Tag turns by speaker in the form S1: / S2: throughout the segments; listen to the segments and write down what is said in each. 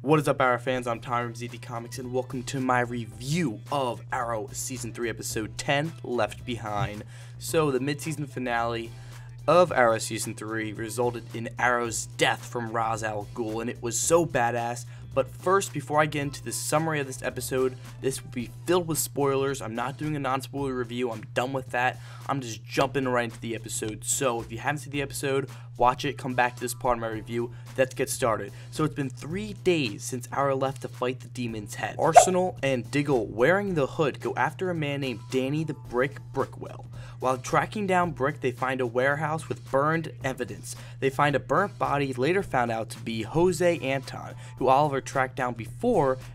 S1: What is up, Arrow fans? I'm Tom from ZD Comics, and welcome to my review of Arrow Season 3, Episode 10, Left Behind. So, the mid-season finale of Arrow Season 3 resulted in Arrow's death from Ra's al Ghul, and it was so badass. But first, before I get into the summary of this episode, this will be filled with spoilers. I'm not doing a non-spoiler review. I'm done with that. I'm just jumping right into the episode. So if you haven't seen the episode, watch it. Come back to this part of my review. Let's get started. So it's been 3 days since Arrow left to fight the Demon's Head. Arsenal and Diggle, wearing the hood, go after a man named Danny the Brick Brickwell. While tracking down Brick, they find a warehouse with burned evidence. They find a burnt body, later found out to be Jose Anton, who Oliver tracked down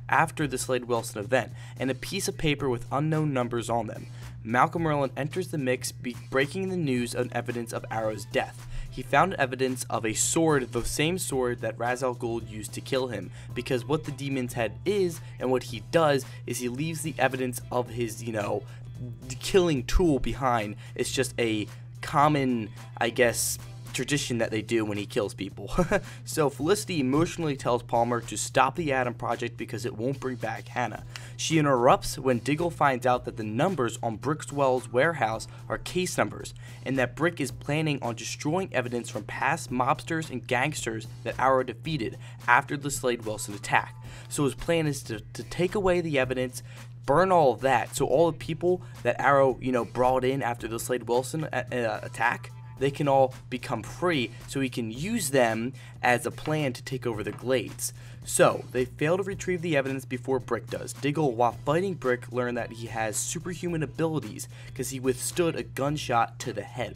S1: after the Slade Wilson event, and a piece of paper with unknown numbers on them. Malcolm Merlin enters the mix, breaking the news and evidence of Arrow's death. He found evidence of a sword, the same sword that Ra's al Ghul used to kill him, because what the Demon's Head is, and what he does, is he leaves the evidence of his, killing tool behind. It's just a common, tradition that they do when he kills people. So Felicity emotionally tells Palmer to stop the Atom Project because it won't bring back Hannah. She interrupts when Diggle finds out that the numbers on Brickwell's warehouse are case numbers, and that Brick is planning on destroying evidence from past mobsters and gangsters that Arrow defeated after the Slade Wilson attack. So his plan is to take away the evidence, burn all of that, so all the people that Arrow, brought in after the Slade Wilson attack, they can all become free, so he can use them as a plan to take over the Glades. So, they fail to retrieve the evidence before Brick does. Diggle, while fighting Brick, learned that he has superhuman abilities because he withstood a gunshot to the head.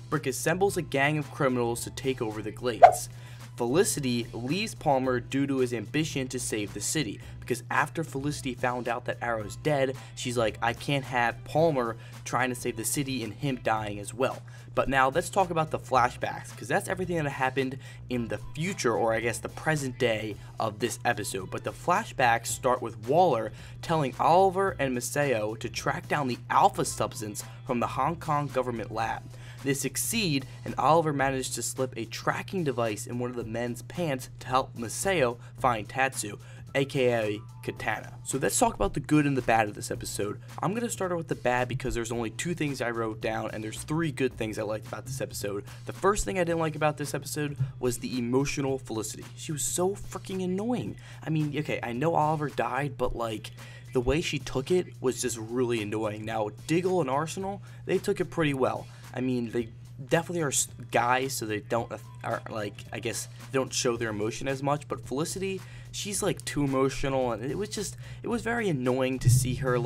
S1: Brick assembles a gang of criminals to take over the Glades. Felicity leaves Palmer due to his ambition to save the city, because after Felicity found out that Arrow's dead, she's like, I can't have Palmer trying to save the city and him dying as well. But now let's talk about the flashbacks, because that's everything that happened in the future, or I guess the present day of this episode. But the flashbacks start with Waller telling Oliver and Maceo to track down the alpha substance from the Hong Kong government lab. They succeed, and Oliver managed to slip a tracking device in one of the men's pants to help Maceo find Tatsu, aka Katana. So let's talk about the good and the bad of this episode. I'm going to start out with the bad because there's only 2 things I wrote down, and there's 3 good things I liked about this episode. The first thing I didn't like about this episode was the emotional Felicity. She was so freaking annoying. I mean, okay, I know Oliver died, but the way she took it was just really annoying. Now, Diggle and Arsenal, they took it pretty well. I mean, they definitely are guys, so they don't they don't show their emotion as much. But Felicity, she's too emotional, and it was very annoying to see her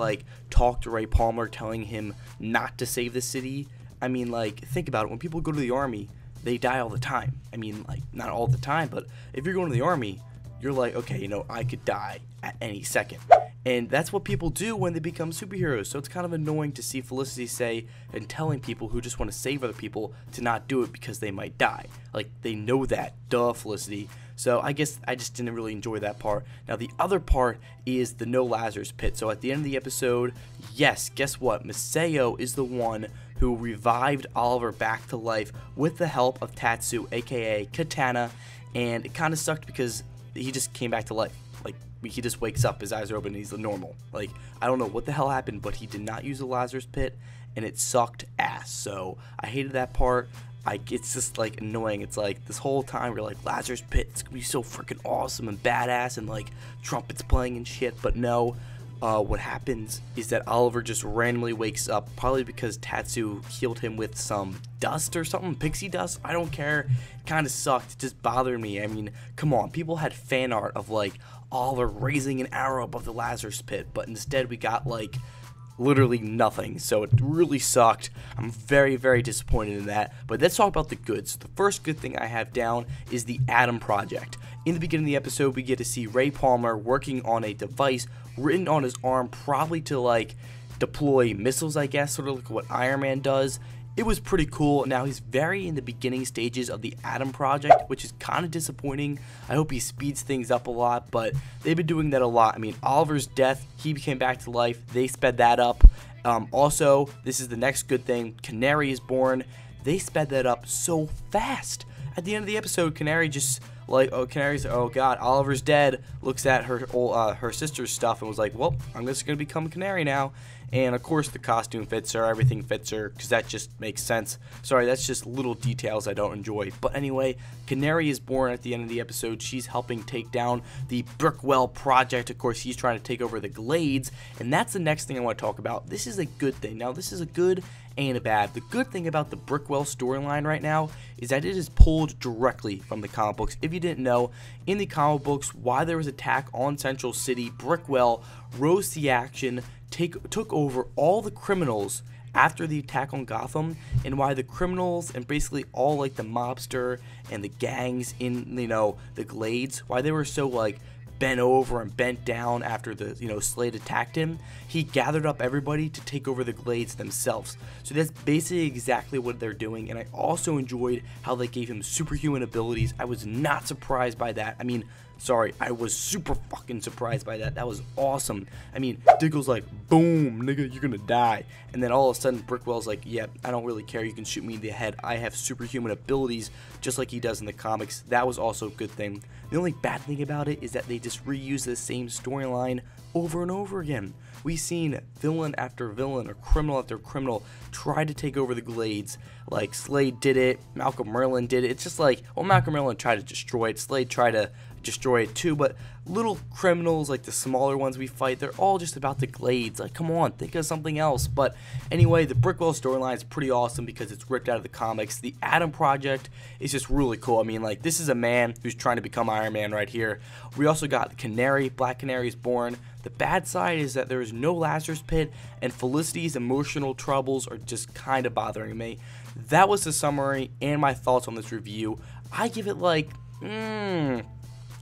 S1: talk to Ray Palmer, telling him not to save the city. I mean, think about it. When people go to the army, they die all the time. I mean, not all the time, but if you're going to the army, you're like, okay, I could die at any second. And that's what people do when they become superheroes. So it's kind of annoying to see Felicity say and telling people who just want to save other people to not do it because they might die. They know that. Duh, Felicity. So I guess I just didn't really enjoy that part. Now the other part is the No Lazarus Pit. So at the end of the episode, yes, guess what? Maceo is the one who revived Oliver back to life with the help of Tatsu, aka Katana. And it kind of sucked because he just came back to life. He just wakes up, his eyes are open, and he's normal. I don't know what the hell happened, but he did not use the Lazarus Pit, and it sucked ass. So I hated that part. It's just annoying. It's this whole time we're Lazarus Pit, it's gonna be so freaking awesome and badass, and trumpets playing and shit. But no, what happens is that Oliver just randomly wakes up, probably because Tatsu healed him with some dust or something, pixie dust. I don't care. It kind of sucked. It just bothered me. I mean, come on. People had fan art of Oliver raising an arrow above the Lazarus Pit, but instead we got literally nothing. So it really sucked. I'm very, very disappointed in that. But let's talk about the goods. The first good thing I have down is the Atom Project. In the beginning of the episode, we get to see Ray Palmer working on a device written on his arm, probably to deploy missiles, I guess, sort of like what Iron Man does. It was pretty cool. Now he's very in the beginning stages of the Atom Project, which is kind of disappointing. I hope he speeds things up a lot, but they've been doing that a lot. I mean, Oliver's death, he came back to life. They sped that up. Also, this is the next good thing. Canary is born. They sped that up so fast. at the end of the episode, Canary just like, Canary's, oh god, Oliver's dead, looks at her sister's stuff and was like, well, I'm just gonna become Canary now. And of course the costume fits her, everything fits her, because that just makes sense. Sorry, that's just little details I don't enjoy. But anyway, Canary is born at the end of the episode. She's helping take down the Brickwell Project. Of course, he's trying to take over the Glades, and that's the next thing I want to talk about. This is a good thing. Now, this is a good and a bad. The good thing about the Brickwell storyline right now is that it is pulled directly from the comic books. If you didn't know, in the comic books, while there was an attack on Central City, Brickwell rose to the action, took over all the criminals after the attack on Gotham, and why the criminals and basically all like the mobster and the gangs in, you know, the Glades, why they were so like bent over and bent down after the, you know, Slade attacked him, he gathered up everybody to take over the Glades themselves. So that's basically exactly what they're doing, and I also enjoyed how they gave him superhuman abilities. I was not surprised by that. I mean, sorry, I was super fucking surprised by that. That was awesome. I mean, Diggle's like, boom, nigga, you're gonna die. And then all of a sudden, Brickwell's like, yeah, I don't really care. You can shoot me in the head. I have superhuman abilities, just like he does in the comics. That was also a good thing. The only bad thing about it is that they just reuse the same storyline over and over again. We've seen villain after villain or criminal after criminal try to take over the Glades. Like, Slade did it, Malcolm Merlyn did it. It's just like, well, Malcolm Merlyn tried to destroy it, Slade tried to destroy it too, but little criminals, like the smaller ones we fight, they're all just about the Glades. Like, come on, think of something else. But anyway, the Brickwell storyline is pretty awesome because it's ripped out of the comics. The Atom Project is just really cool. I mean, like, this is a man who's trying to become Iron Man right here. We also got Canary. Black Canary is born. The bad side is that there is no Lazarus Pit, and Felicity's emotional troubles are just kind of bothering me. That was the summary and my thoughts on this review. I give it like,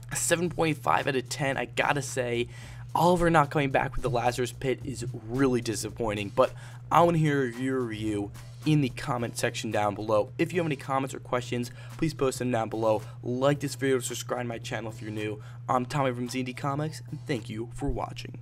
S1: a 7.5 out of 10. I gotta say, Oliver not coming back with the Lazarus Pit is really disappointing, but I want to hear your review in the comment section down below. If you have any comments or questions, please post them down below. Like this video, subscribe to my channel if you're new. I'm Tommy from Z&D Comics, and thank you for watching.